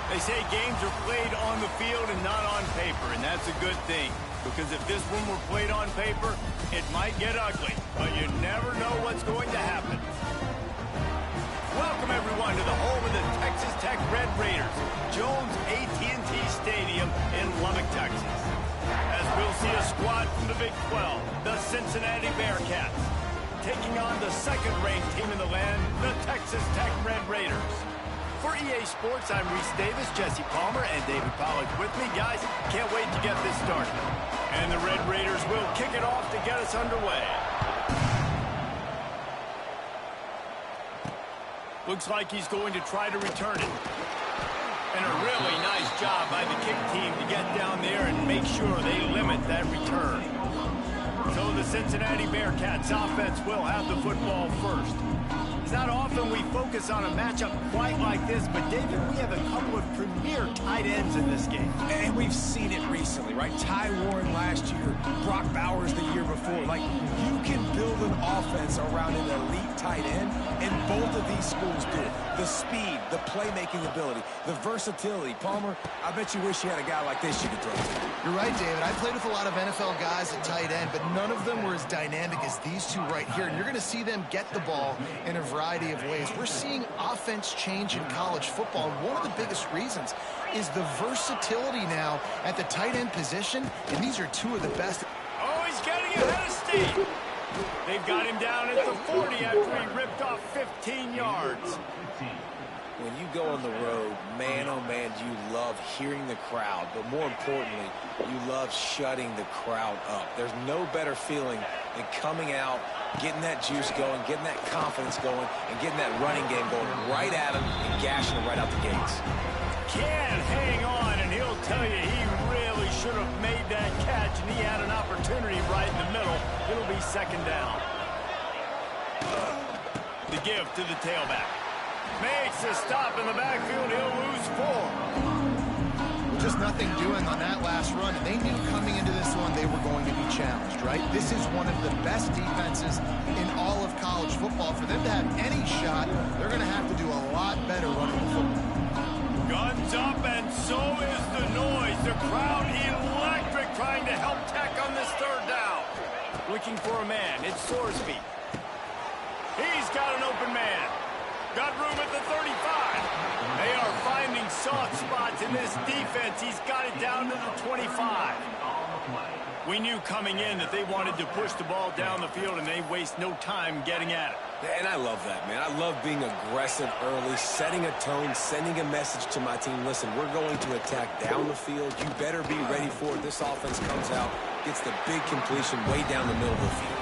They say games are played on the field and not on paper, and that's a good thing. Because if this one were played on paper, it might get ugly. But you never know what's going to happen. Welcome, everyone, to the home of the Texas Tech Red Raiders, Jones AT&T Stadium in Lubbock, Texas. As we'll see a squad from the Big 12, the Cincinnati Bearcats, taking on the second-ranked team in the land, the Texas Tech Red Raiders. For EA Sports, I'm Reese Davis, Jesse Palmer, and David Pollack with me. Guys, can't wait to get this started. And the Red Raiders will kick it off to get us underway. Looks like he's going to try to return it. And a really nice job by the kick team to get down there and make sure they limit that return. So the Cincinnati Bearcats offense will have the football first. It's not often we focus on a matchup quite like this, but David, we have a couple of premier tight ends in this game. And we've seen it recently, right? Ty Warren last year, Brock Bowers the year before. Like, you can build an offense around an elite tight end, and both of these schools do it. The speed, the playmaking ability, the versatility. Palmer, I bet you wish you had a guy like this you could throw to. You're right, David. I played with a lot of NFL guys at tight end, but none of them were as dynamic as these two right here. And you're going to see them get the ball in a variety of ways. We're seeing offense change in college football, and one of the biggest reasons is the versatility now at the tight end position, and these are two of the best. Oh, he's getting ahead of steam. They've got him down at the 40 after he ripped off 15 yards. When you go on the road, man, oh man, you love hearing the crowd, but more importantly, you love shutting the crowd up. There's no better feeling than coming out, getting that juice going, getting that confidence going, and getting that running game going right at him and gashing him right out the gates. Can't hang on, and he'll tell you he really should have made that catch, and he had an opportunity right in the middle. It'll be second down. The give to the tailback. Makes a stop in the backfield. He'll lose 4. Just nothing doing on that last run, and they knew coming into this one they were going to be challenged, right? This is one of the best defenses in all of college football. For them to have any shot, they're going to have to do a lot better running the football. Guns up, and so is the noise. The crowd electric, trying to help Tech on this third down. Looking for a man. It's Sorsby. He's got an open man. Got room at the 35. They are finding soft spots in this defense. He's got it down to the 25. We knew coming in that they wanted to push the ball down the field, and they waste no time getting at it. And I love that, man. I love being aggressive early, setting a tone, sending a message to my team. Listen, we're going to attack down the field. You better be ready for it. This offense comes out, gets the big completion way down the middle of the field.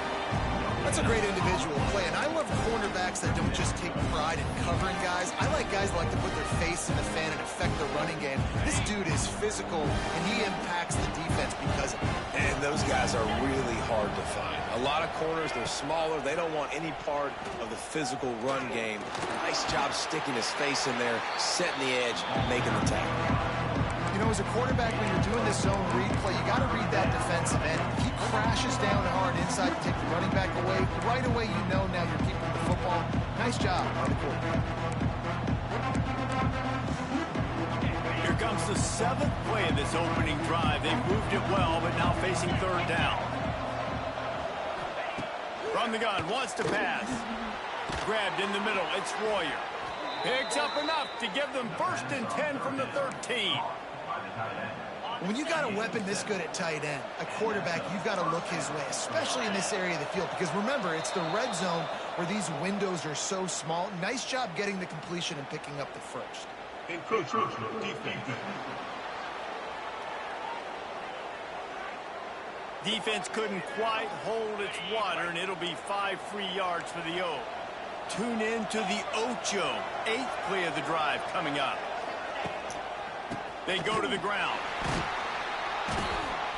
That's a great individual play, and I love cornerbacks that don't just take pride in covering guys. I like guys that like to put their face in the fan and affect the running game. This dude is physical, and he impacts the defense because of it. And those guys are really hard to find. A lot of corners, they're smaller. They don't want any part of the physical run game. Nice job sticking his face in there, setting the edge, making the tackle. You know, as a quarterback, when you're doing this zone read play, you got to read that defensive end. If he crashes down hard inside to take the running back away, right away you know now you're keeping the football. Nice job by the quarterback. Here comes the 7th play of this opening drive. They moved it well, but now facing third down. From the gun, wants to pass. Grabbed in the middle, it's Royer. Picks up enough to give them 1st and 10 from the 13. When you got a weapon this good at tight end, a quarterback, you've got to look his way, especially in this area of the field. Because remember, it's the red zone where these windows are so small. Nice job getting the completion and picking up the first. Defense couldn't quite hold its water, and it'll be 5 free yards for the O. Tune in to the Ocho. 8th play of the drive coming up. They go to the ground.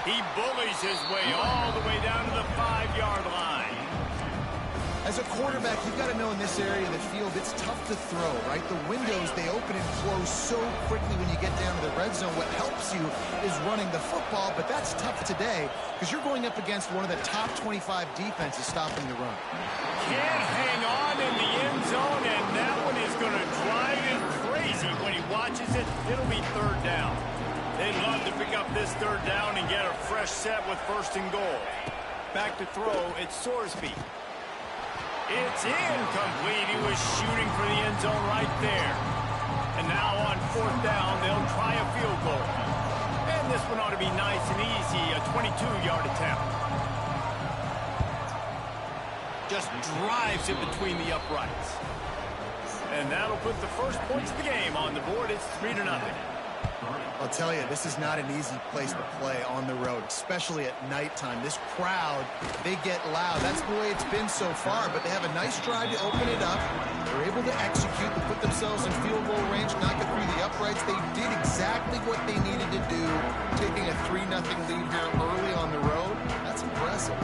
He bullies his way all the way down to the 5-yard line. As a quarterback, you've got to know in this area of the field, it's tough to throw, right? The windows, they open and close so quickly when you get down to the red zone. What helps you is running the football, but that's tough today because you're going up against one of the top 25 defenses stopping the run. Can't hang on in the end zone, and that one is going to drive him crazy when he watches botches it, it'll be third down. They'd love to pick up this third down and get a fresh set with first and goal. Back to throw, it's Sorsby. It's incomplete. He was shooting for the end zone right there. And now on fourth down, they'll try a field goal. And this one ought to be nice and easy, a 22-yard attempt. Just drives it between the uprights. And that'll put the first points of the game on the board. It's 3-0. I'll tell you, this is not an easy place to play on the road, especially at nighttime. This crowd, they get loud. That's the way it's been so far, but they have a nice drive to open it up. They're able to execute and put themselves in field goal range, knock it through the uprights. They did exactly what they needed to do, taking a 3-0 lead here early on the road. That's impressive.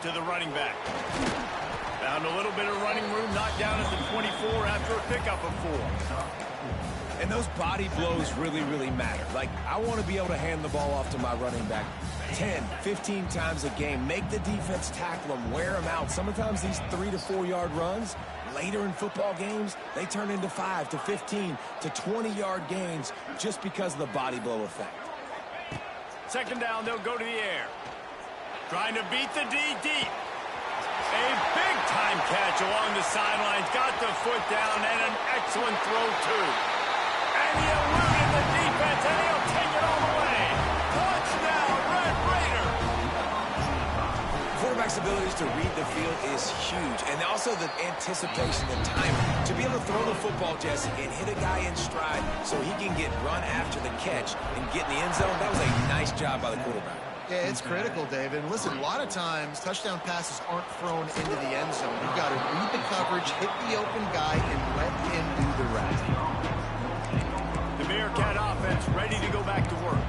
To the running back. Found a little bit of running room, knocked down at the 24 after a pickup of 4. And those body blows really, really matter. Like, I want to be able to hand the ball off to my running back 10, 15 times a game. Make the defense tackle them, wear them out. Sometimes these 3 to 4 yard runs, later in football games, they turn into 5 to 15 to 20-yard gains just because of the body blow effect. Second down, they'll go to the air. Trying to beat the D deep. A big-time catch along the sidelines. Got the foot down and an excellent throw, too. And he eluded the defense, and he'll take it all the way. Touchdown, Red Raider. Quarterback's abilities to read the field is huge. And also the anticipation, the timing. To be able to throw the football, Jesse, and hit a guy in stride so he can get run after the catch and get in the end zone, that was a nice job by the quarterback. Yeah, it's critical, David. And listen, a lot of times, touchdown passes aren't thrown into the end zone. You've got to read the coverage, hit the open guy, and let him do the rest. The Bearcat offense ready to go back to work.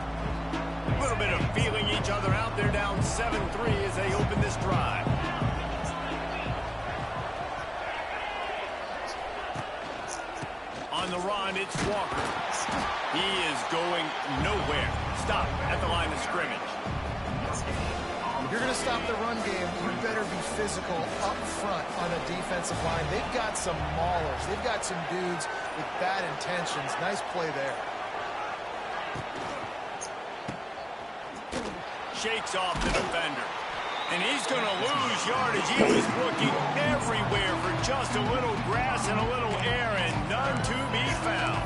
A little bit of feeling each other out. They're down 7-3 as they open this drive. On the run, it's Walker. He is going nowhere. Stop at the line of scrimmage. If you're going to stop the run game, you better be physical up front on a defensive line. They've got some maulers. They've got some dudes with bad intentions. Nice play there. Shakes off the defender. And he's going to lose yardage. He was looking everywhere for just a little grass and a little air, and none to be found.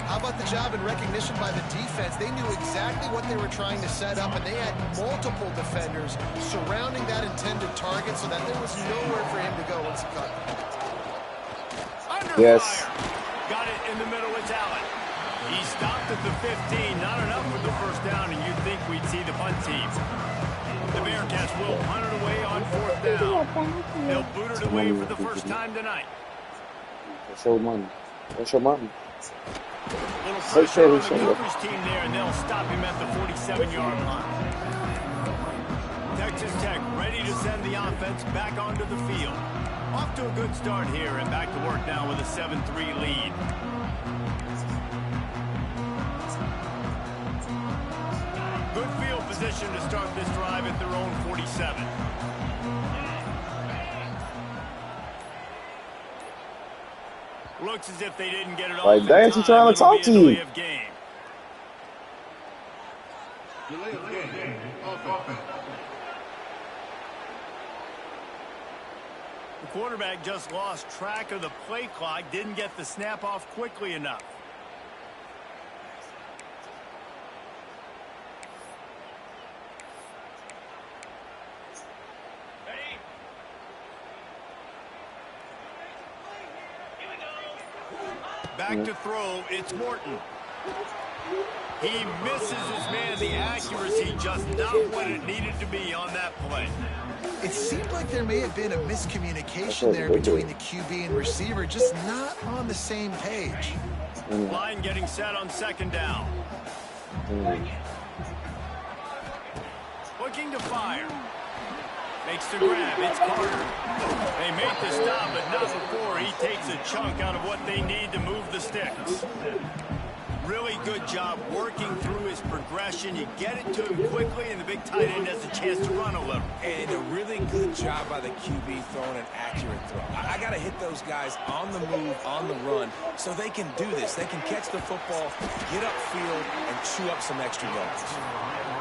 How about the job and recognition by the defense? They knew exactly what they were trying to set up, and they had multiple defenders surrounding that intended target so that there was nowhere for him to go once he caught it. Under fire. Got it in the middle. It's Allen. He stopped at the 15. Not enough for the first down, and you'd think we'd see the punt team. The Bearcats will punt it away on fourth down. They'll boot it away for the first time tonight. Show money. Show money. Little pressure on the coverage team there, and they'll stop him at the 47-yard line. Texas Tech ready to send the offense back onto the field. Off to a good start here, and back to work now with a 7-3 lead. Good field position to start this drive at their own 47. Looks as if they didn't get it all. Like, Dynasty trying to talk to you. The quarterback just lost track of the play clock, didn't get the snap off quickly enough. Back to throw, it's Morton. He misses his man. The accuracy just not what it needed to be on that play. It seemed like there may have been a miscommunication there between the QB and receiver, just not on the same page. Line getting set on second down. Looking to fire. Makes the grab. It's Carter. They want to stop, but not before he takes a chunk out of what they need to move the sticks. Really good job working through his progression. You get it to him quickly, and the big tight end has a chance to run a little. And a really good job by the QB throwing an accurate throw. I got to hit those guys on the move, on the run, so they can do this. They can catch the football, get upfield, and chew up some extra yards.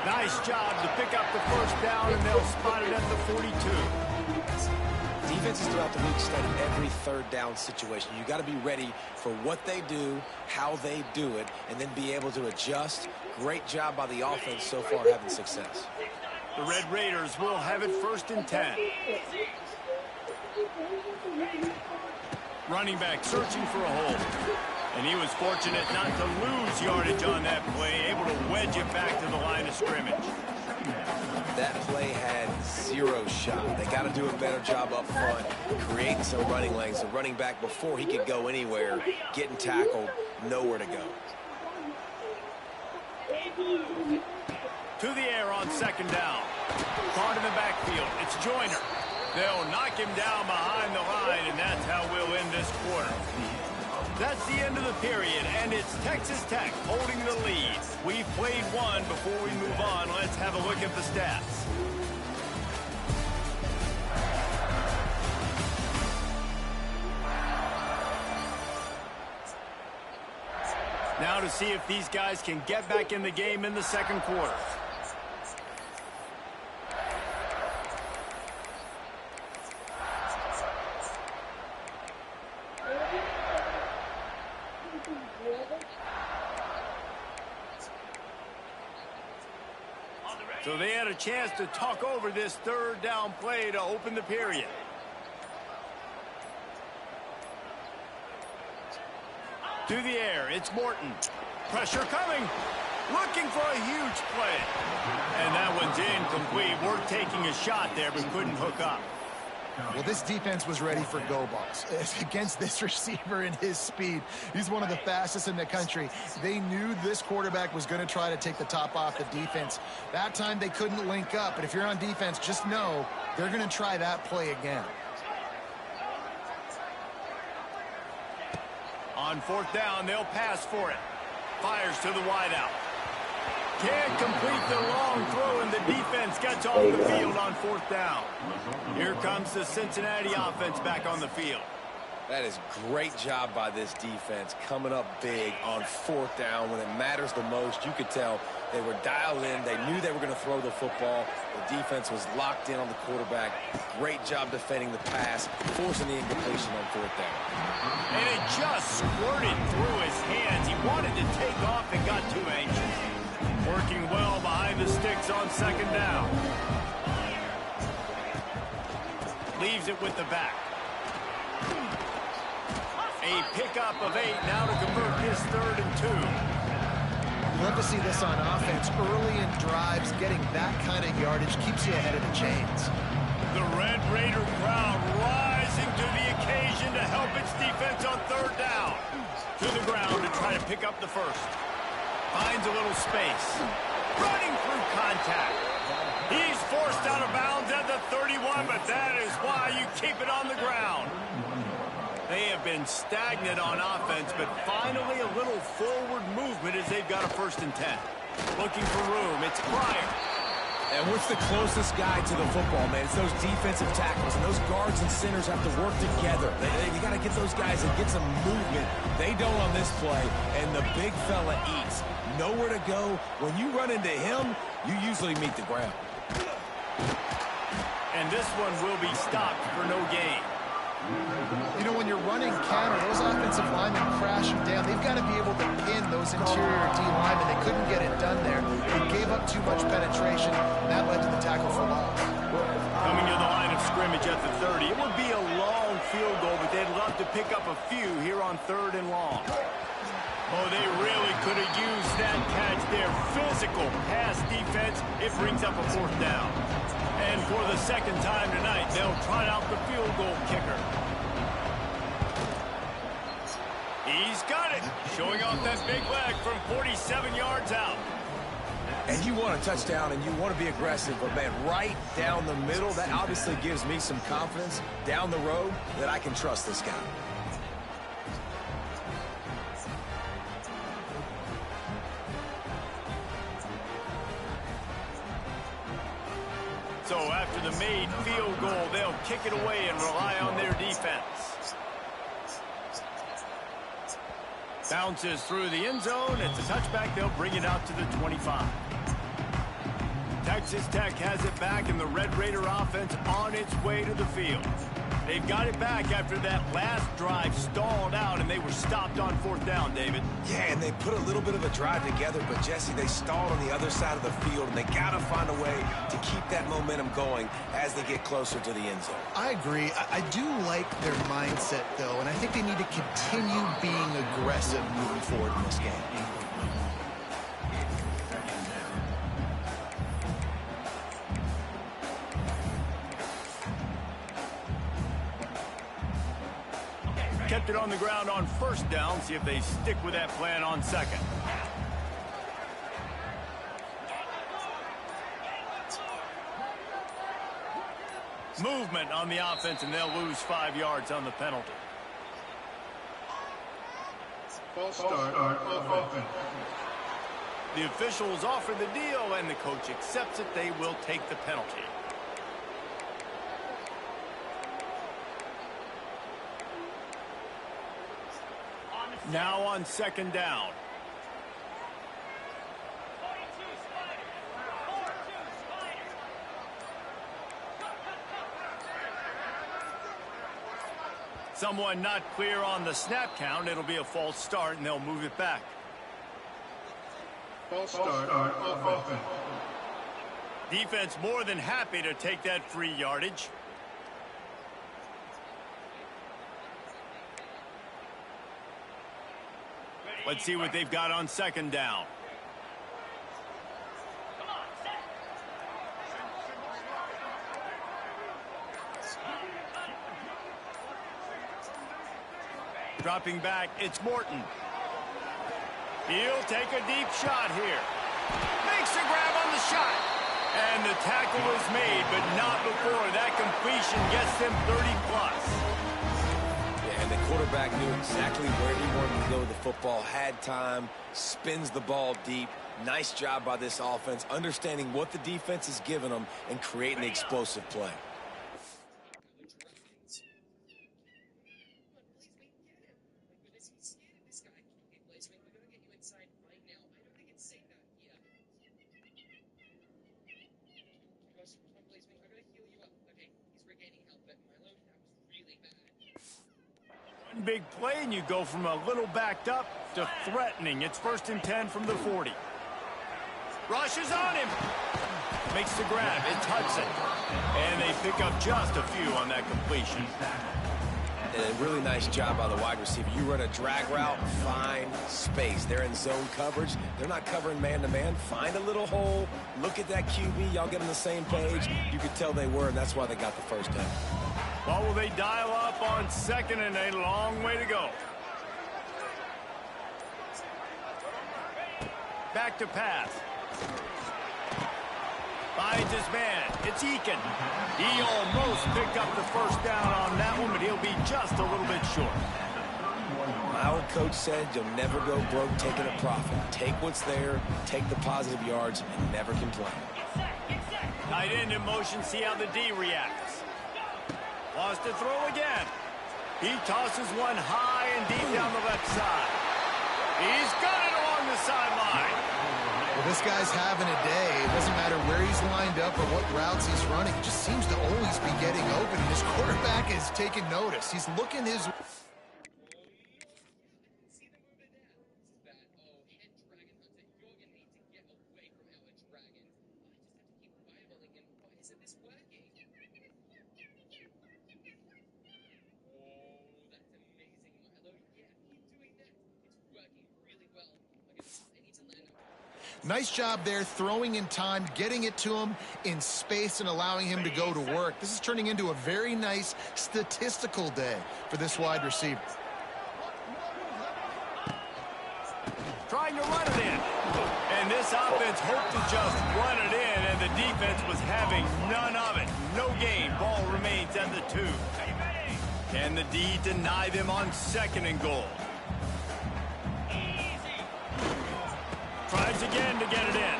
Nice job to pick up the first down, and they'll spot it at the 42. Defenses throughout the league study every third down situation. You got to be ready for what they do, how they do it, and then be able to adjust. Great job by the offense so far having success. The Red Raiders will have it 1st and 10. Running back searching for a hole. And he was fortunate not to lose yardage on that play, able to wedge it back to the line of scrimmage. That play had 0 shot. They got to do a better job up front, creating some running lanes. The running back, before he could go anywhere, getting tackled, nowhere to go. To the air on 2nd down. Caught in the backfield. It's Joyner. They'll knock him down behind the line, and that's how we'll end this quarter. That's the end of the period, and it's Texas Tech holding the lead. We've played one. Before we move on, let's have a look at the stats. Now to see if these guys can get back in the game in the 2nd quarter. So they had a chance to talk over this 3rd down play to open the period. To the air, it's Morton. Pressure coming. Looking for a huge play. And that one's incomplete. We're taking a shot there, but couldn't hook up. Well, this defense was ready for go balls. Against this receiver and his speed, he's one of the fastest in the country. They knew this quarterback was going to try to take the top off the defense. That time they couldn't link up, but if you're on defense, just know they're going to try that play again. On 4th down, they'll pass for it. Fires to the wideout. Can't complete the long throw, and the defense gets off the field on 4th down. Here comes the Cincinnati offense back on the field. That is great job by this defense, coming up big on 4th down when it matters the most. You could tell they were dialed in. They knew they were going to throw the football. The defense was locked in on the quarterback. Great job defending the pass, forcing the incompletion on 4th down. And it just squirted through his hands. He wanted to take off and got too anxious. Working well behind the sticks on 2nd down. Leaves it with the back. A pickup of 8 now to convert this 3rd and 2. Love to see this on offense. Early in drives, getting that kind of yardage keeps you ahead of the chains. The Red Raider crowd rising to the occasion to help its defense on 3rd down. To the ground to try to pick up the first. Finds a little space. Running through contact. He's forced out of bounds at the 31, but that is why you keep it on the ground. They have been stagnant on offense, but finally a little forward movement as they've got a 1st and 10. Looking for room. It's Pryor. And what's the closest guy to the football, man? It's those defensive tackles, and those guards and centers have to work together. You got to get those guys and get some movement. They don't on this play, and the big fella eats. Nowhere to go. When you run into him, you usually meet the ground. And this one will be stopped for no gain. You know, when you're running counter, those offensive linemen crashing down. They've got to be able to pin those interior D linemen. They couldn't get it done there. They gave up too much penetration, and that led to the tackle for loss. Coming to the line of scrimmage at the 30. It would be a long field goal, but they'd love to pick up a few here on 3rd and long. Oh, they really could have used that catch there. Physical pass defense. It brings up a 4th down. And for the 2nd time tonight, they'll try out the field goal kicker. He's got it. Showing off that big leg from 47 yards out. And you want a touchdown and you want to be aggressive, but man, right down the middle, that obviously gives me some confidence down the road that I can trust this guy. So after the made field goal, they'll kick it away and rely on their defense. Bounces through the end zone. It's a touchback. They'll bring it out to the 25. Texas Tech has it back, and the Red Raider offense on its way to the field. They've got it back after that last drive stalled out, and they were stopped on 4th down, David. Yeah, and they put a little bit of a drive together, but, Jesse, they stalled on the other side of the field, and they got to find a way to keep that momentum going as they get closer to the end zone. I agree. I do like their mindset, though, and I think they need to continue being aggressive moving forward in this game. Kept it on the ground on 1st down. See if they stick with that plan on 2nd. Movement on the offense, and they'll lose 5 yards on the penalty. False start on offense. The officials offer the deal, and the coach accepts it. They will take the penalty. Now on 2nd down. Someone not clear on the snap count. It'll be a false start, and they'll move it back. False start on offense. Defense more than happy to take that free yardage. Let's see what they've got on 2nd down. Dropping back, it's Morton. He'll take a deep shot here. Makes a grab on the shot. And the tackle is made, but not before. That completion gets them 30+. And the quarterback knew exactly where he wanted to go with the football, had time, spins the ball deep. Nice job by this offense, understanding what the defense is giving them and creating the explosive play. Big play, and you go from a little backed up to threatening. It's 1st and 10 from the 40. Rushes on him. Makes the grab. It's Hudson. And they pick up just a few on that completion. And a really nice job by the wide receiver. You run a drag route, find space. They're in zone coverage. They're not covering man-to-man. Find a little hole. Look at that QB. Y'all get on the same page. You could tell they were, and that's why they got the 1st down. Well, will they dial up on 2nd, and a long way to go. Back to pass. Finds his man. It's Eakin. He almost picked up the 1st down on that one, but he'll be just a little bit short. My old coach said you'll never go broke taking a profit. Take what's there, take the positive yards, and never complain. Tight end in motion, see how the D reacts. Wants to throw again. He tosses one high and deep down the left side. He's got it along the sideline. Well, this guy's having a day. It doesn't matter where he's lined up or what routes he's running. He just seems to always be getting open. And his quarterback is taking notice. He's looking his... Nice job there, throwing in time, getting it to him in space and allowing him to go to work. This is turning into a very nice statistical day for this wide receiver. Trying to run it in. And And this offense hoped to just run it in, and the defense was having none of it. No gain. Ball remains at the 2. Can the D deny them on 2nd and goal? Tries again to get it in.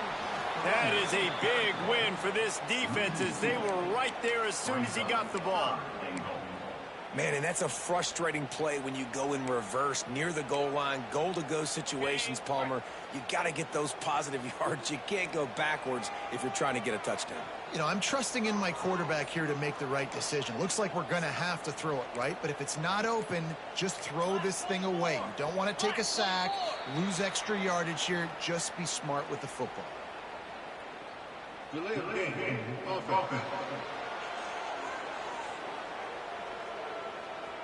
That is a big win for this defense as they were right there as soon as he got the ball. Man, and that's a frustrating play when you go in reverse near the goal line, goal-to-go situations, Palmer. You got to get those positive yards. You can't go backwards if you're trying to get a touchdown. You know, I'm trusting in my quarterback here to make the right decision. Looks like we're going to have to throw it, right? But if it's not open, just throw this thing away. You don't want to take a sack, lose extra yardage here. Just be smart with the football. Delay of game. Offense.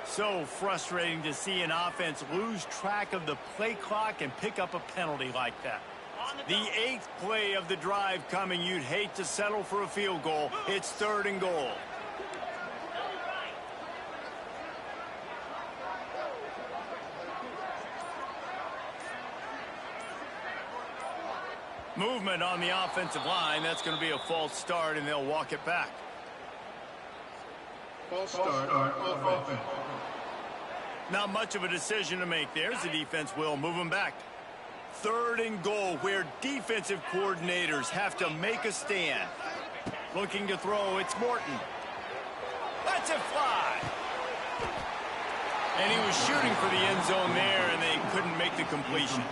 So frustrating to see an offense lose track of the play clock and pick up a penalty like that. The 8th play of the drive coming. You'd hate to settle for a field goal. It's 3rd and goal. Movement on the offensive line. That's going to be a false start, and they'll walk it back. False start on offense. Not much of a decision to make there as the defense will move them back. 3rd and goal, where defensive coordinators have to make a stand. Looking to throw, it's Morton. Let's it fly. And he was shooting for the end zone there, and they couldn't make the completion.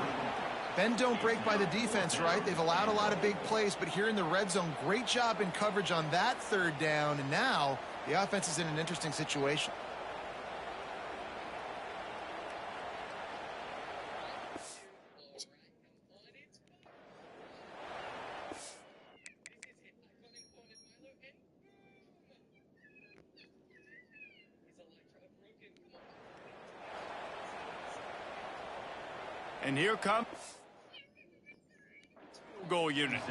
Bend don't break by the defense, right? They've allowed a lot of big plays, but here in the red zone, great job in coverage on that 3rd down, and now the offense is in an interesting situation. And here comes goal unit.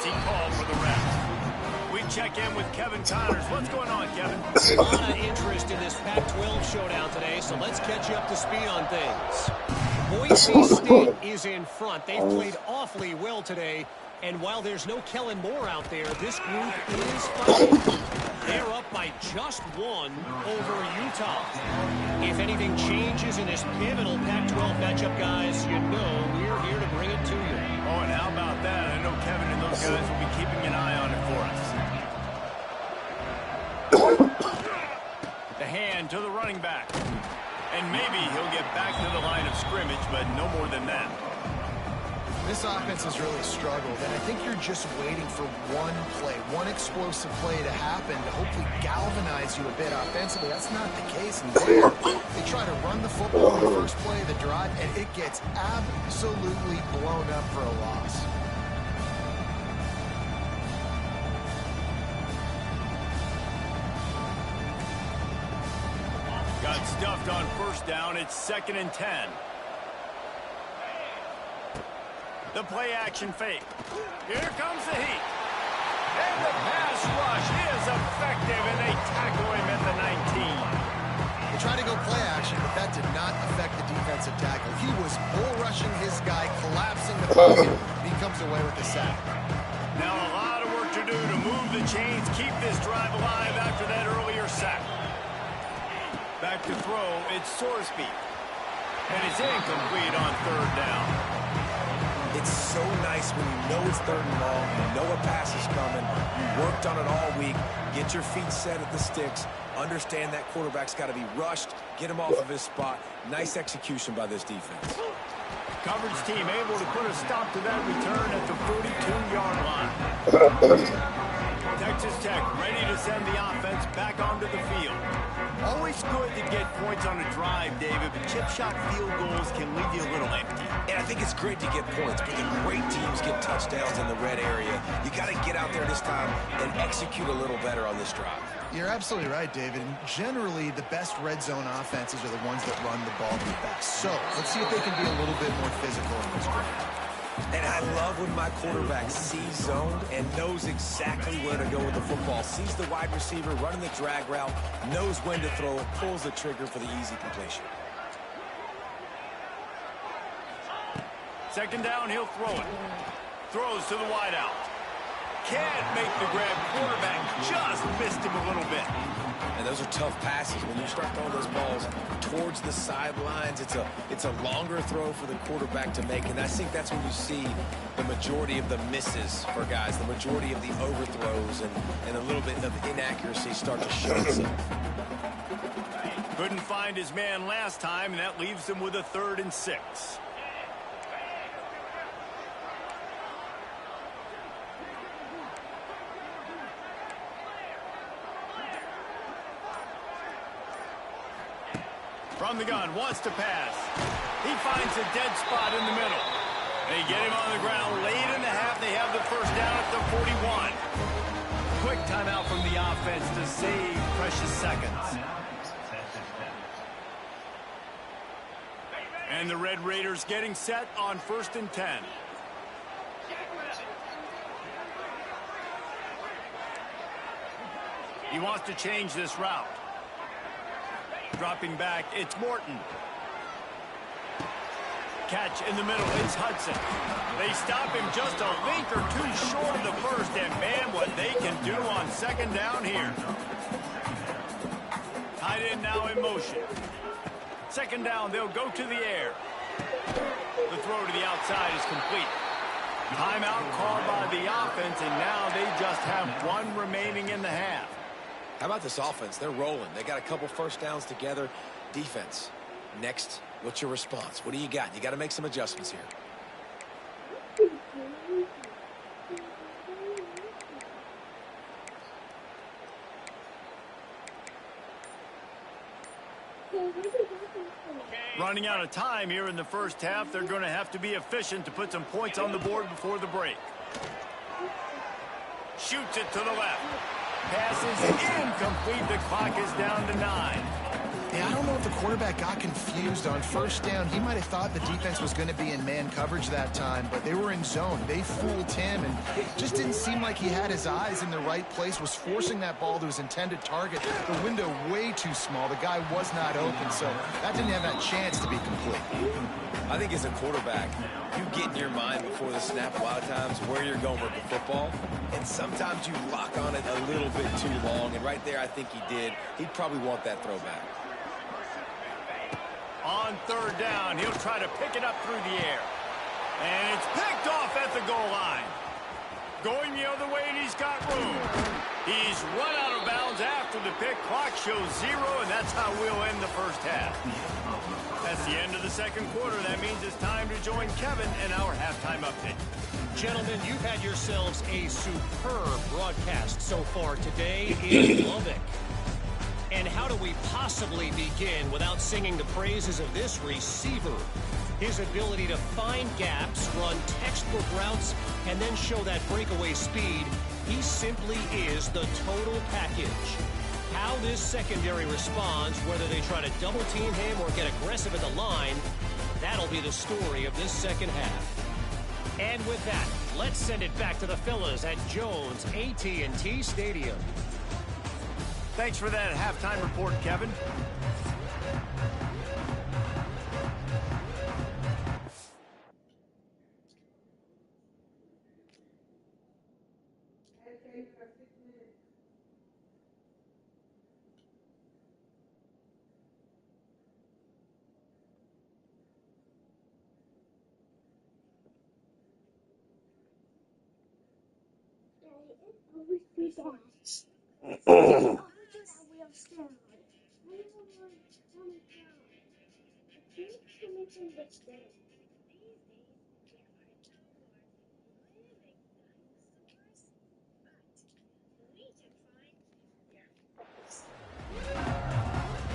he called for the rest. We check in with Kevin Connors. What's going on, Kevin? A lot of interest in this Pac-12 showdown today, so let's catch you up to speed on things. Boise State is in front. They've played awfully well today, and while there's no Kellen Moore out there, this group is fighting. They're up by just one over Utah. If anything changes in this pivotal Pac-12 matchup, guys, you know we're here to bring it to you. Oh, and how about that? I know Kevin and those guys will be keeping an eye on it for us. The hand to the running back. And maybe he'll get back to the line of scrimmage, but no more than that. This offense has really struggled, and I think you're just waiting for one play, one explosive play to happen to hopefully galvanize you a bit offensively. That's not the case in there. They try to run the football on the first play of the drive, and it gets absolutely blown up for a loss. Got stuffed on first down. It's 2nd and 10. The play-action fake. Here comes the heat. And the pass rush is effective, and they tackle him at the 19. They tried to go play action, but that did not affect the defensive tackle. He was bull rushing his guy, collapsing the pocket, and he comes away with the sack. Now a lot of work to do to move the chains, keep this drive alive after that earlier sack. Back to throw, it's Sorsby. And it's incomplete on 3rd down. It's so nice when you know it's 3rd and long, you know a pass is coming, you worked on it all week, get your feet set at the sticks, understand that quarterback's got to be rushed, get him off of his spot. Nice execution by this defense. Coverage team able to put a stop to that return at the 42-yard line. Texas Tech ready to send the offense back onto the field. Always good to get points on a drive, David, but chip shot field goals can leave you a little empty. And I think it's great to get points, but the great teams get touchdowns in the red area. You got to get out there this time and execute a little better on this drive. You're absolutely right, David. And generally, the best red zone offenses are the ones that run the ball the best. So let's see if they can be a little bit more physical in this drive. And I love when my quarterback sees zoned and knows exactly where to go with the football. Sees the wide receiver running the drag route, knows when to throw, pulls the trigger for the easy completion. 2nd down, he'll throw it. Throws to the wideout. Can't make the grab. Quarterback just missed him a little bit. And those are tough passes. When you start throwing those balls towards the sidelines, it's a longer throw for the quarterback to make. And I think that's when you see the majority of the misses for guys, the majority of the overthrows and a little bit of inaccuracy start to show itself. Couldn't find his man last time, and that leaves him with a 3rd and 6. From the gun, wants to pass. He finds a dead spot in the middle. They get him on the ground late in the half. They have the 1st down at the 41. Quick timeout from the offense to save precious seconds. And the Red Raiders getting set on 1st and 10. He wants to change this route. Dropping back, it's Morton. Catch in the middle, it's Hudson. They stop him just a link or two short of the 1st, and man, what they can do on 2nd down here. Tight end now in motion. 2nd down, they'll go to the air. The throw to the outside is complete. Timeout called by the offense, and now they just have one remaining in the half. How about this offense? They're rolling. They got a couple 1st downs together. Defense. Next, what's your response? What do you got? You got to make some adjustments here. Running out of time here in the 1st half. They're going to have to be efficient to put some points on the board before the break. Shoots it to the left. Pass is incomplete. The clock is down to 9. Yeah, I don't know if the quarterback got confused on first down. He might have thought the defense was going to be in man coverage that time, but they were in zone. They fooled him, and just didn't seem like he had his eyes in the right place, was forcing that ball to his intended target. The window way too small. The guy was not open, so that didn't have that chance to be complete. I think as a quarterback, you get in your mind before the snap a lot of times where you're going with the football, and sometimes you lock on it a little bit too long, and right there I think he did. He'd probably want that throwback. On third down, he'll try to pick it up through the air. And it's picked off at the goal line. Going the other way, and he's got room. He's run out of bounds after the pick. Clock shows 0, and that's how we'll end the first half. That's the end of the second quarter. That means it's time to join Kevin in our halftime update. Gentlemen, you've had yourselves a superb broadcast so far today in Lubbock. And how do we possibly begin without singing the praises of this receiver? His ability to find gaps, run textbook routes, and then show that breakaway speed. He simply is the total package. How this secondary responds, whether they try to double team him or get aggressive at the line, that'll be the story of this second half. And with that, let's send it back to the fellas at Jones AT&T Stadium. Thanks for that halftime report, Kevin.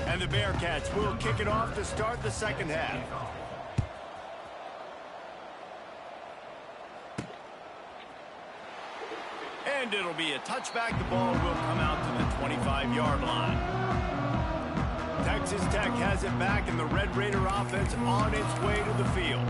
And the Bearcats will kick it off to start the second half. And it'll be a touchback. The ball will come out to the 25-yard line. Texas Tech has it back, and the Red Raider offense on its way to the field.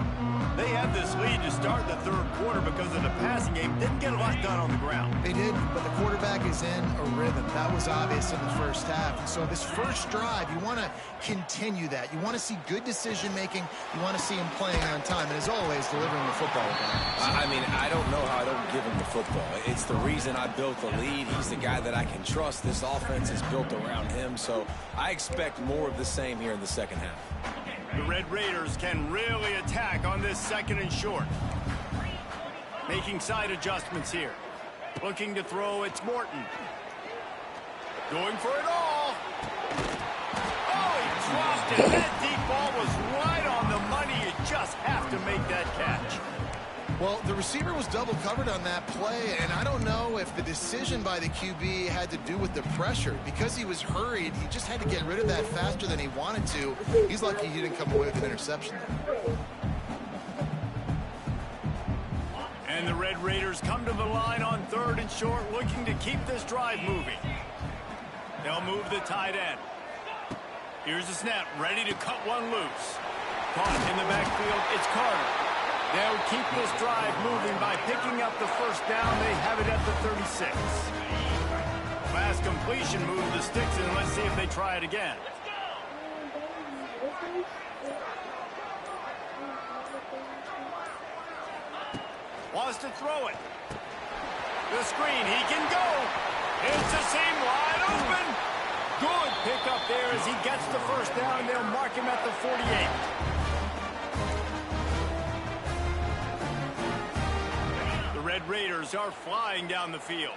They had this lead to start the third quarter because of the passing game. Didn't get a lot done on the ground. They did, but the quarterback is in a rhythm. That was obvious in the first half. And so this first drive, you want to continue that. You want to see good decision-making. You want to see him playing on time. And as always, delivering the football. I mean, I don't know how I don't give him the football. It's the reason I built the lead. He's the guy that I can trust. This offense is built around him. So I expect more of the same here in the second half. The Red Raiders can really attack on this second and short. Making side adjustments here. Looking to throw, it's Morton. Going for it all. Oh, he dropped it. That deep ball was right on the money. You just have to make that catch. Well, the receiver was double covered on that play, and I don't know if the decision by the QB had to do with the pressure. Because he was hurried, he just had to get rid of that faster than he wanted to. He's lucky he didn't come away with an interception there. And the Red Raiders come to the line on third and short, looking to keep this drive moving. They'll move the tight end. Here's the snap, ready to cut one loose. Caught in the backfield, it's Carter. They'll keep this drive moving by picking up the first down. They have it at the 36. Fast completion, move the sticks, and let's see if they try it again. Wants to throw it. The screen, he can go. It's a seam wide open. Good pickup there as he gets the first down. They'll mark him at the 48. Red Raiders are flying down the field.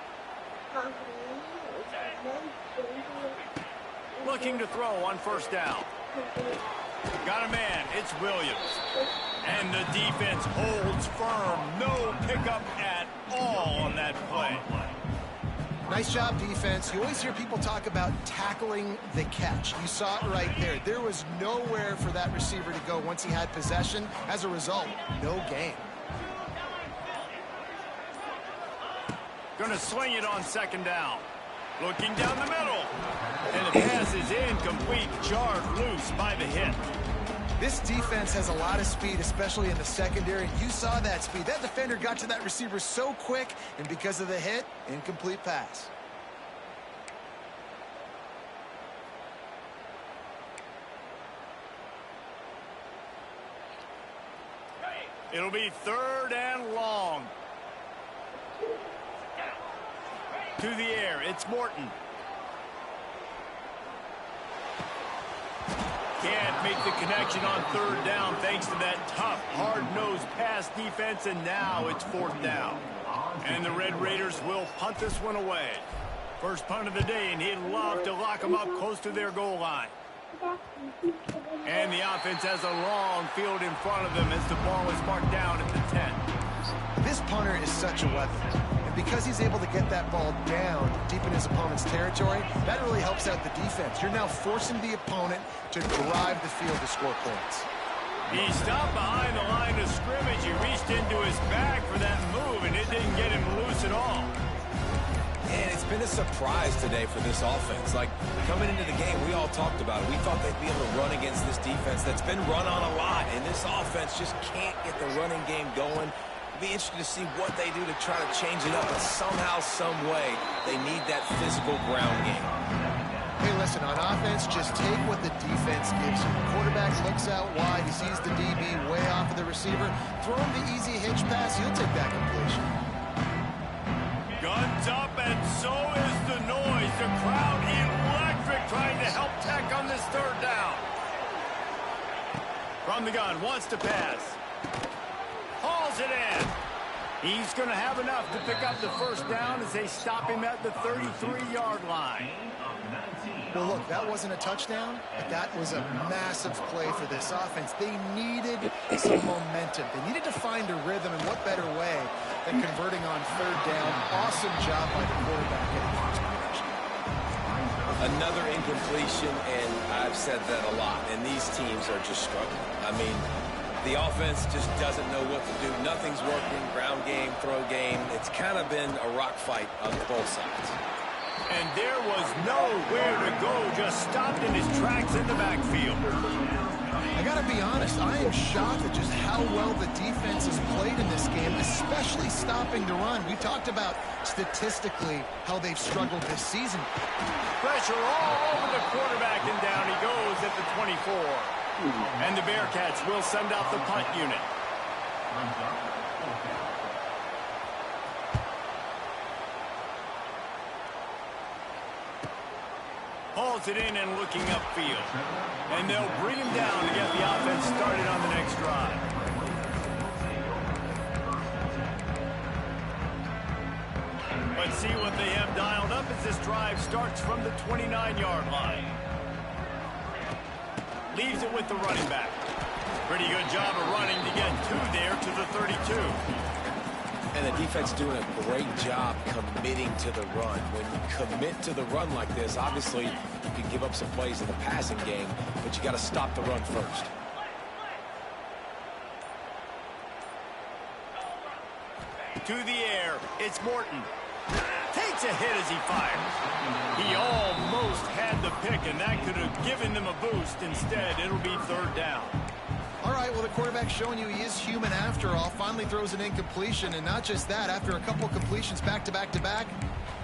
Looking to throw on first down. Got a man, it's Williams. And the defense holds firm. No pickup at all on that play. Nice job, defense. You always hear people talk about tackling the catch. You saw it right there. There was nowhere for that receiver to go once he had possession. As a result, no gain. Going to swing it on second down. Looking down the middle. And the pass is incomplete, jarred loose by the hit. This defense has a lot of speed, especially in the secondary. You saw that speed. That defender got to that receiver so quick, and because of the hit, incomplete pass. It'll be 3rd and long. To the air, it's Morton. Can't make the connection on 3rd down thanks to that tough, hard-nosed pass defense, and now it's 4th down. And the Red Raiders will punt this one away. First punt of the day, and he'd love to lock them up close to their goal line. And the offense has a long field in front of them as the ball is marked down at the 10. This punter is such a weapon. And because he's able to get that ball down deep in his opponent's territory, that really helps out the defense. You're now forcing the opponent to drive the field to score points. He stopped behind the line of scrimmage. He reached into his bag for that move, and it didn't get him loose at all. And it's been a surprise today for this offense. Like, coming into the game, we all talked about it. We thought they'd be able to run against this defense that's been run on a lot, and this offense just can't get the running game going. It'll be interesting to see what they do to try to change it up, but somehow, some way, they need that physical ground game. Hey, listen, on offense, just take what the defense gives you. The quarterback looks out wide. He sees the DB way off of the receiver. Throw him the easy hitch pass. He'll take that completion. Guns up, and so is the noise. The crowd electric, trying to help Tech on this 3rd down. From the gun, wants to pass. Hauls it in. He's going to have enough to pick up the 1st down as they stop him at the 33-yard line. Well, look, that wasn't a touchdown, but that was a massive play for this offense. They needed some momentum. They needed to find a rhythm, and what better way than converting on 3rd down. Awesome job by the quarterback getting first connection. Another incompletion, and I've said that a lot, and these teams are just struggling. I mean, the offense just doesn't know what to do. Nothing's working. Ground game, throw game. It's kind of been a rock fight on both sides. And there was nowhere to go, just stopped in his tracks in the backfield. I got to be honest, I am shocked at just how well the defense has played in this game, especially stopping the run. We talked about statistically how they've struggled this season. Pressure all over the quarterback, and down he goes at the 24. And the Bearcats will send out the punt unit. Hauls it in and looking upfield. And they'll bring him down to get the offense started on the next drive. Let's see what they have dialed up as this drive starts from the 29-yard line. Leaves it with the running back. Pretty good job of running to get there to the 32. And the defense doing a great job committing to the run. When you commit to the run like this, obviously you can give up some plays in the passing game, but you got to stop the run first. To the air, it's Morton. Takes a hit as he fires. He almost had the pick, and that could have given them a boost. Instead, it'll be 3rd down. All right, well, the quarterback's showing you he is human after all. Finally throws an incompletion, and not just that, after a couple completions back-to-back-to-back,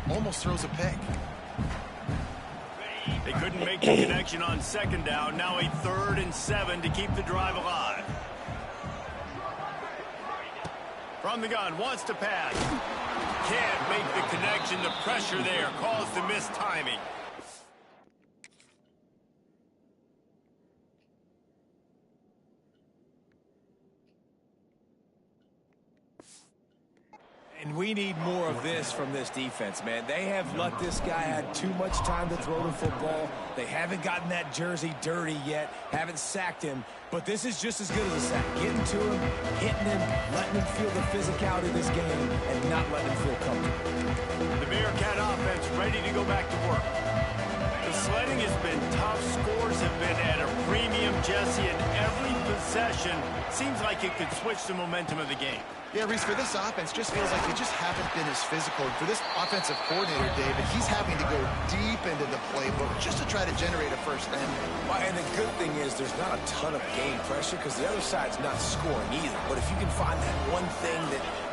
almost throws a pick. They couldn't make the connection on 2nd down. Now a 3rd and 7 to keep the drive alive. From the gun, wants to pass. Can't make the connection. The pressure there caused the missed timing. And we need more of this from this defense, man. They have let this guy have too much time to throw the football. They haven't gotten that jersey dirty yet, haven't sacked him. But this is just as good as a sack. Getting to him, hitting him, letting him feel the physicality of this game, and not letting him feel comfortable. The Bearcat offense ready to go back to work. The sled Shooting has been tough. Scores have been at a premium, Jesse, and every possession seems like it could switch the momentum of the game. Yeah, Reese, for this offense, just feels like they just haven't been as physical. And for this offensive coordinator, David, he's having to go deep into the playbook just to try to generate a first down. Well, and the good thing is there's not a ton of game pressure because the other side's not scoring either. But if you can find that one thing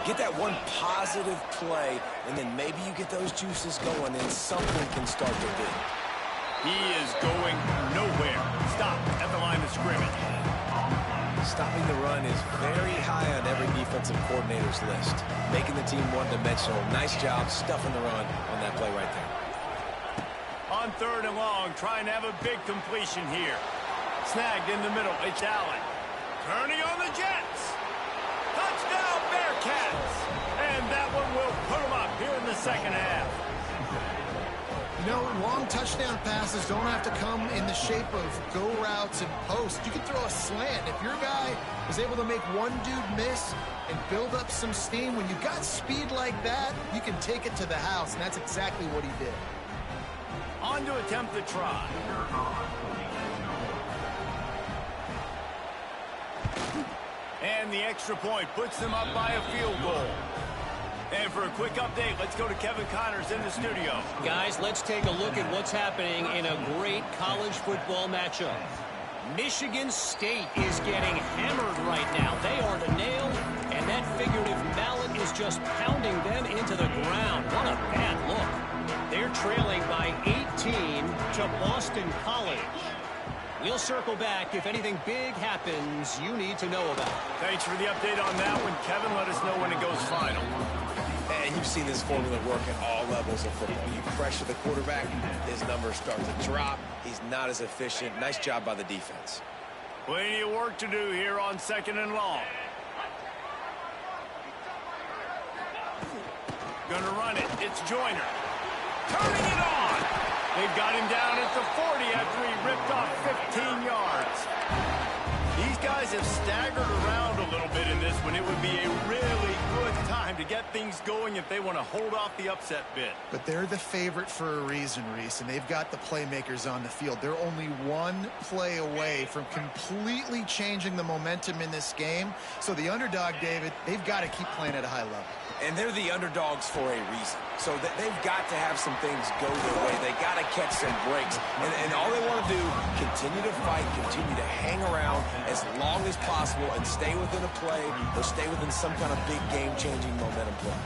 get that one positive play, and then maybe you get those juices going, and something can start to build. He is going nowhere. Stop at the line of scrimmage. Stopping the run is very high on every defensive coordinator's list. Making the team one-dimensional. Nice job stuffing the run on that play right there. On 3rd and long, trying to have a big completion here. Snagged in the middle. It's Allen. Turning on the Jets. Touchdown, Bearcats. And that one will put them up here in the second half. You know, long touchdown passes don't have to come in the shape of go routes and posts. You can throw a slant. If your guy is able to make one dude miss and build up some steam, when you got speed like that, you can take it to the house, and that's exactly what he did. On to attempt the try. And the extra point puts them up by a field goal. And for a quick update, let's go to Kevin Connors in the studio. Guys, let's take a look at what's happening in a great college football matchup. Michigan State is getting hammered right now. They are the nail, and that figurative mallet is just pounding them into the ground. What a bad look. They're trailing by 18 to Boston College. We'll circle back if anything big happens you need to know about. Thanks for the update on that one, Kevin. Let us know when it goes final. And you've seen this formula work at all levels of football. You pressure the quarterback, his numbers start to drop. He's not as efficient. Nice job by the defense. Plenty of work to do here on 2nd and long. Gonna run it. It's Joyner. Turning it on. They've got him down at the 40 after he ripped off 15 yards. These guys have staggered around a little bit in this one. It would be a really good time to get things going if they want to hold off the upset bid. But they're the favorite for a reason, Reese, and they've got the playmakers on the field. They're only one play away from completely changing the momentum in this game. So the underdog, David, they've got to keep playing at a high level. And they're the underdogs for a reason. So they've got to have some things go their way. They got to catch some breaks. And all they want to do, continue to fight, continue to hang around as long as possible and stay within a play or stay within some kind of big game-changing momentum play.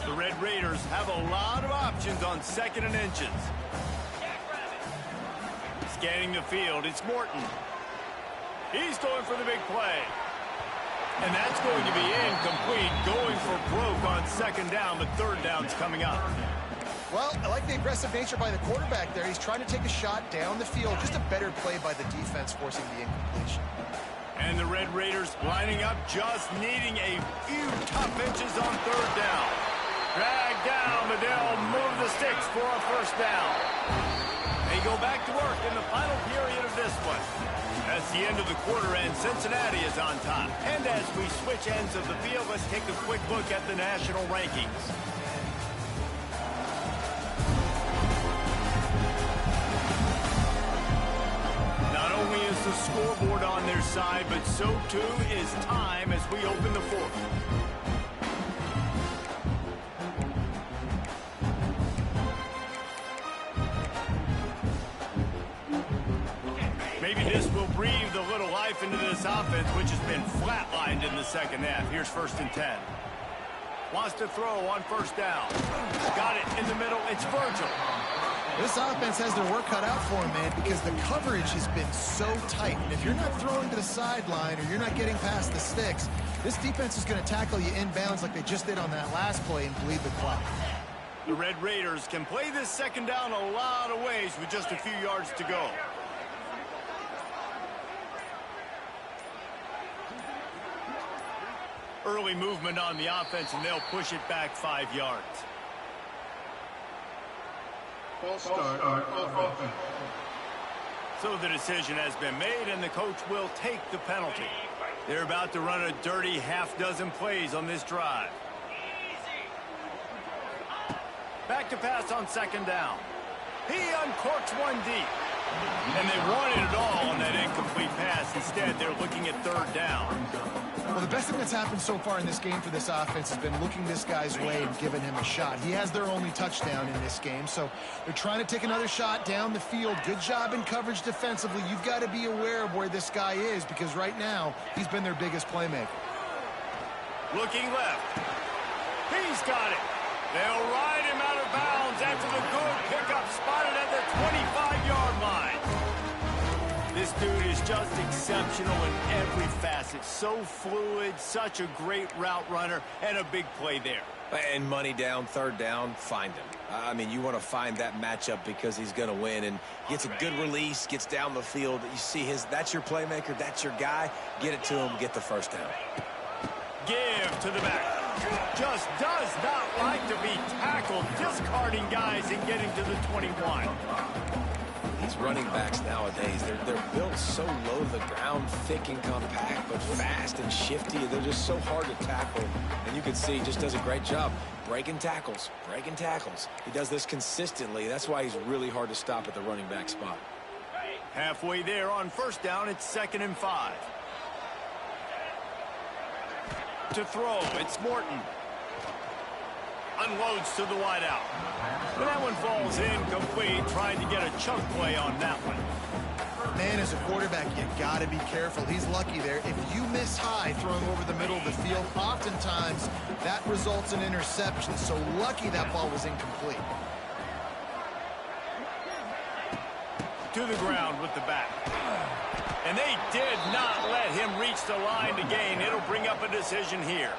The Red Raiders have a lot of options on 2nd and inches. Scanning the field, it's Morton. He's going for the big play. And that's going to be incomplete, going for broke on 2nd down, but 3rd down's coming up. Well, I like the aggressive nature by the quarterback there. He's trying to take a shot down the field. Just a better play by the defense forcing the incompletion. And the Red Raiders lining up, just needing a few tough inches on 3rd down. Drag down, but they'll move the sticks for a 1st down. They go back to work in the final period of this one. That's the end of the quarter, and Cincinnati is on top. And as we switch ends of the field, let's take a quick look at the national rankings. Not only is the scoreboard on their side, but so too is time as we open the 4th. Maybe this will breathe a little life into this offense, which has been flatlined in the 2nd half. Here's 1st and 10. Wants to throw on 1st down. Got it in the middle. It's Virgil. This offense has their work cut out for them, man, because the coverage has been so tight. And if you're not throwing to the sideline or you're not getting past the sticks, this defense is going to tackle you inbounds like they just did on that last play and bleed the clock. The Red Raiders can play this 2nd down a lot of ways with just a few yards to go. Early movement on the offense, and they'll push it back 5 yards. False start on offense. So the decision has been made, and the coach will take the penalty. They're about to run a dirty half-dozen plays on this drive. Back to pass on second down. He uncorks one deep. And they wanted it all on that incomplete pass. Instead, they're looking at third down. Well, the best thing that's happened so far in this game for this offense has been looking this guy's way and giving him a shot. He has their only touchdown in this game, so they're trying to take another shot down the field. Good job in coverage defensively. You've got to be aware of where this guy is because right now he's been their biggest playmaker. Looking left. He's got it. They'll ride him out of bounds after the good pickup spotted at the 25-yard line. This dude is just exceptional in every facet. So fluid, such a great route runner, and a big play there. And money down, third down, find him. I mean, you want to find that matchup because he's going to win and gets a good release, gets down the field. You see that's your playmaker, that's your guy. Get it to him, get the first down. Give to the back. Just does not like to be tackled, discarding guys and getting to the 21. These running backs nowadays, they're built so low to the ground, thick and compact, but fast and shifty. They're just so hard to tackle. And you can see he just does a great job breaking tackles, breaking tackles. He does this consistently. That's why he's really hard to stop at the running back spot. Halfway there on first down, it's 2nd and 5. To throw, it's Morton. Unloads to the wideout. But that one falls incomplete, trying to get a chunk play on that one. Man, as a quarterback, you got to be careful. He's lucky there. If you miss high throwing over the middle of the field, oftentimes that results in interception. So lucky that ball was incomplete. To the ground with the back. And they did not let him reach the line to gain. It'll bring up a decision here.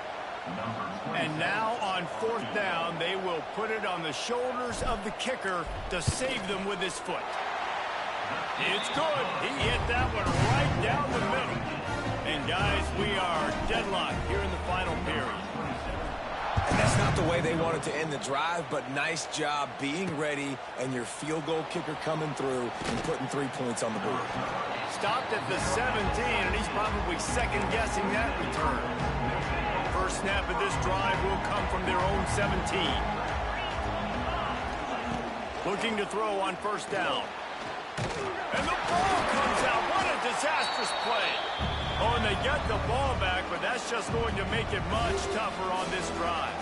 And now on 4th down, they will put it on the shoulders of the kicker to save them with his foot. It's good. He hit that one right down the middle. And guys, we are deadlocked here in the final period. And that's not the way they wanted to end the drive, but nice job being ready and your field goal kicker coming through and putting 3 points on the board. Stopped at the 17, and he's probably second-guessing that return. First snap of this drive will come from their own 17. Looking to throw on first down. And the ball comes out. What a disastrous play. Oh, and they get the ball back, but that's just going to make it much tougher on this drive.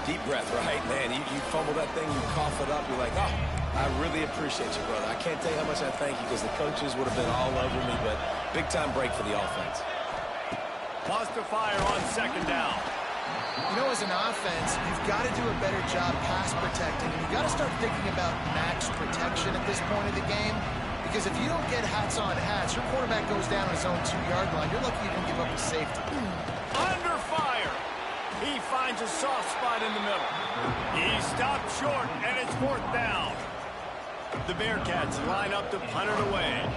Deep breath, right? Man, you fumble that thing, you cough it up, you're like, oh, I really appreciate you, brother. I can't tell you how much I thank you because the coaches would have been all over me, but big-time break for the offense. Lost to fire on second down. You know, as an offense, you've got to do a better job pass protecting. And you've got to start thinking about max protection at this point of the game. Because if you don't get hats on hats, your quarterback goes down his own 2-yard line. You're lucky you didn't give up a safety. Under fire. He finds a soft spot in the middle. He stopped short, and it's 4th down. The Bearcats line up to punt it away.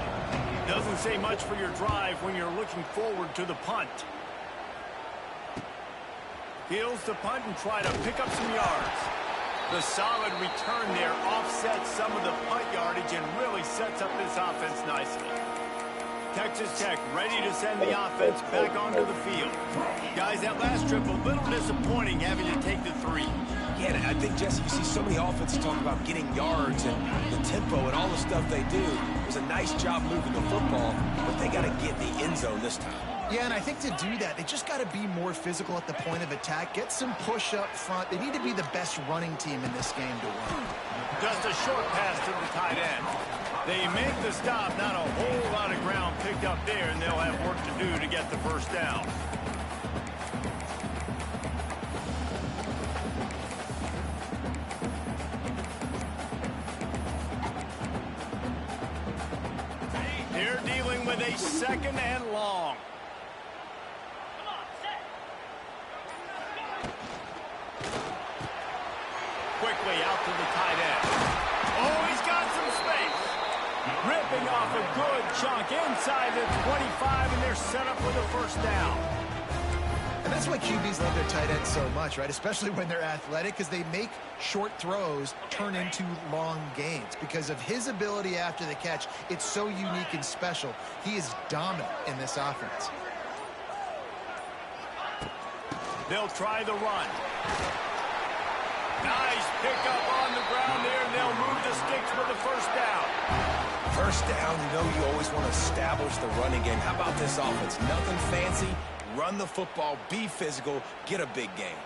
Doesn't say much for your drive when you're looking forward to the punt. Heels to punt and try to pick up some yards. The solid return there offsets some of the punt yardage and really sets up this offense nicely. Texas Tech ready to send the offense back onto the field. Guys, that last trip a little disappointing having to take the 3. Yeah, I think, Jesse, you see so many offenses talk about getting yards and the tempo and all the stuff they do. It was a nice job moving the football, but they got to get in the end zone this time. Yeah, and I think to do that, they just got to be more physical at the point of attack. Get some push up front. They need to be the best running team in this game to win. Just a short pass to the tight end. They make the stop, not a whole lot of ground picked up there, and they'll have work to do to get the first down. They're dealing with a 2nd and long. Quickly out to the tight end. Oh, he's got some space. Ripping off a good chunk inside the 25, and they're set up with a first down. And that's why QBs love their tight ends so much, right? Especially when they're athletic, because they make short throws turn into long gains. Because of his ability after the catch, it's so unique and special. He is dominant in this offense. They'll try the run. Nice pickup on the ground there, and they'll move the sticks for the first down. First down, you know you always want to establish the running game. How about this offense? Nothing fancy. Run the football, be physical, get a big gain.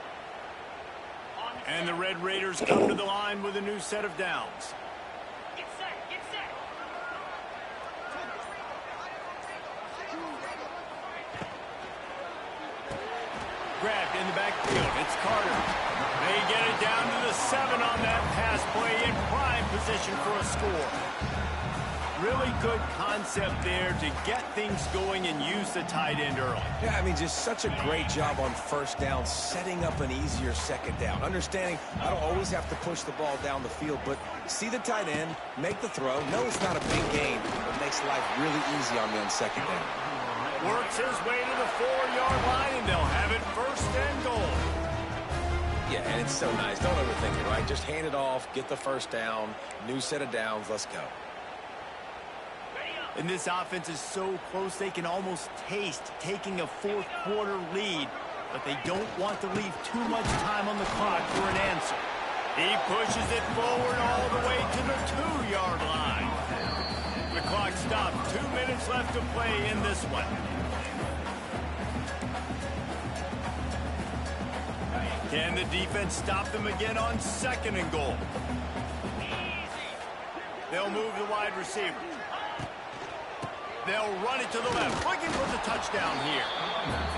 And the Red Raiders come to the line with a new set of downs. Get set, get set. Grabbed in the backfield. It's Carter. They get it down to the 7 on that pass play in prime position for a score. Really good concept there to get things going and use the tight end early. Yeah, I mean, just such a great job on first down, setting up an easier second down. Understanding I don't always have to push the ball down the field, but see the tight end, make the throw. No, it's not a big game, but makes life really easy on me on second down. Works his way to the 4-yard line, and they'll have it first and goal. Yeah, and it's so nice. Don't overthink it, right? Just hand it off, get the first down, new set of downs, let's go. And this offense is so close they can almost taste taking a fourth-quarter lead, but they don't want to leave too much time on the clock for an answer. He pushes it forward all the way to the 2-yard line. The clock stopped. 2 minutes left to play in this one. Can the defense stop them again on second and goal? They'll move the wide receiver. They'll run it to the left, looking for the touchdown here.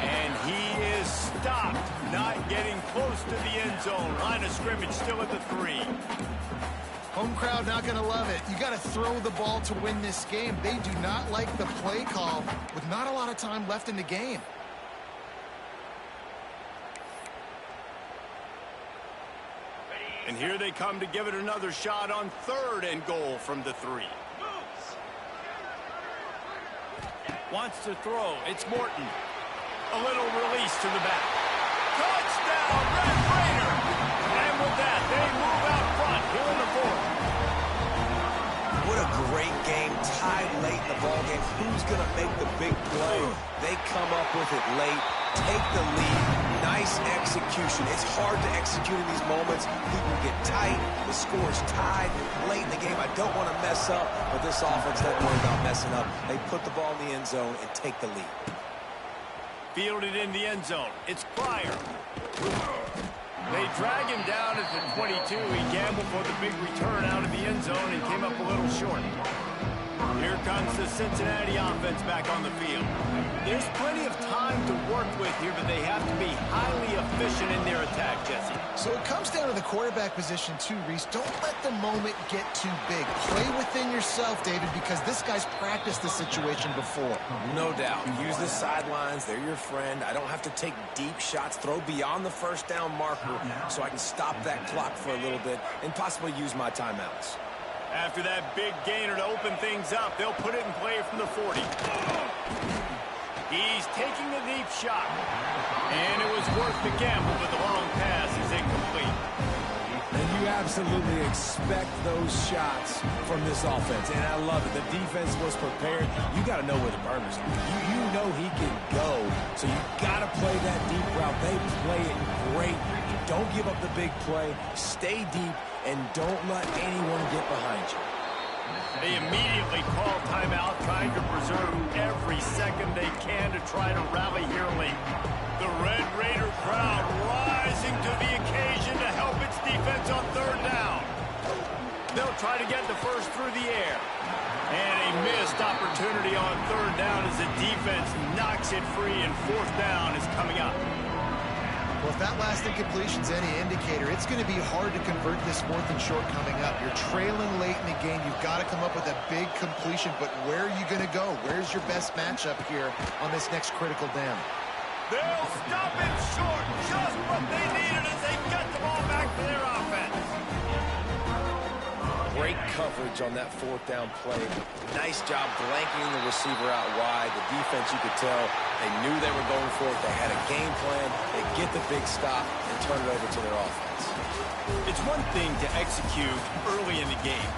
And he is stopped, not getting close to the end zone. Line of scrimmage still at the 3. Home crowd not going to love it. You got to throw the ball to win this game. They do not like the play call with not a lot of time left in the game. And here they come to give it another shot on third and goal from the 3. Wants to throw. It's Morton. A little release to the back. Touchdown, Red Raider! And with that, they move out front here in the 4th. What a great game, tied late in the ballgame. Who's going to make the big play? They come up with it late, take the lead. Nice execution. It's hard to execute in these moments. People get tight. The score's tied late in the game. I don't want to mess up, but this offense doesn't worry about messing up. They put the ball in the end zone and take the lead. Fielded in the end zone. It's Pryor. They drag him down at the 22. He gambled for the big return out of the end zone and came up a little short. Here comes the Cincinnati offense back on the field. There's plenty of time to work with here, but they have to be highly efficient in their attack, Jesse. So it comes down to the quarterback position too, Reese. Don't let the moment get too big. Play within yourself, David, because this guy's practiced the situation before. No doubt. Use the sidelines. They're your friend. I don't have to take deep shots. Throw beyond the first down marker so I can stop that clock for a little bit and possibly use my timeouts. After that big gainer to open things up, they'll put it in play from the 40. He's taking a deep shot. And it was worth the gamble, but the long pass is incomplete. And you absolutely expect those shots from this offense. And I love it. The defense was prepared. You got to know where the burners are. You know he can go. So you got to play that deep route. They play it great. Don't give up the big play. Stay deep. And don't let anyone get behind you. They immediately call timeout, trying to preserve every second they can to try to rally here late. The Red Raider crowd rising to the occasion to help its defense on third down. They'll try to get the first through the air. And a missed opportunity on third down as the defense knocks it free, and fourth down is coming up. Well, if that last incompletion's any indicator, it's going to be hard to convert this 4th and short coming up. You're trailing late in the game. You've got to come up with a big completion, but where are you going to go? Where's your best matchup here on this next critical down? They'll stop it short. Just what they needed as they get the ball back to their offense. Great coverage on that 4th down play. Nice job blanketing the receiver out wide. The defense, you could tell, they knew they were going for it. They had a game plan. They get the big stop and turn it over to their offense. It's one thing to execute early in the game.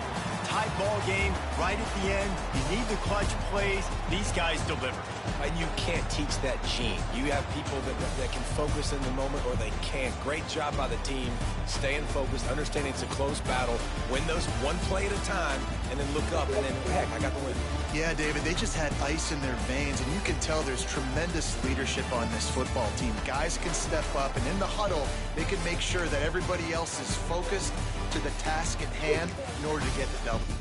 tight ball game right at the end. You need the clutch plays. These guys deliver. And you can't teach that gene. You have people that can focus in the moment or they can't. Great job by the team, staying focused, understanding it's a close battle, win those one play at a time, and then look up, and then, heck, I got the win. Yeah, David, they just had ice in their veins, and you can tell there's tremendous leadership on this football team. Guys can step up, and in the huddle, they can make sure that everybody else is focused to the task at hand in order to get the W.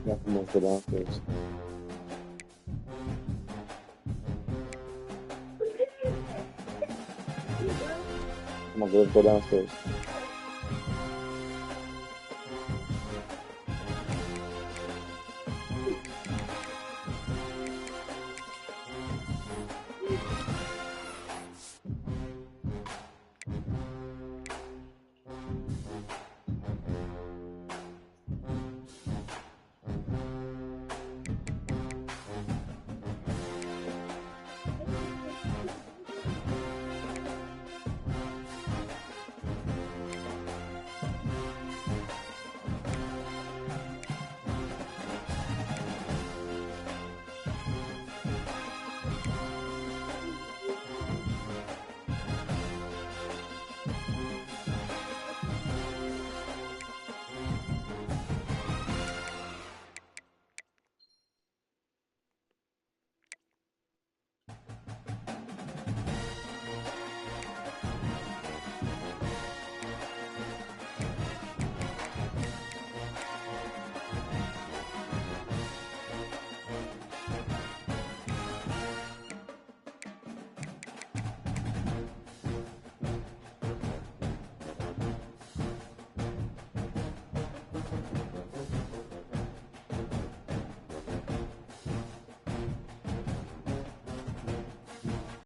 Nothing more for downstairs. Come on, let's go downstairs.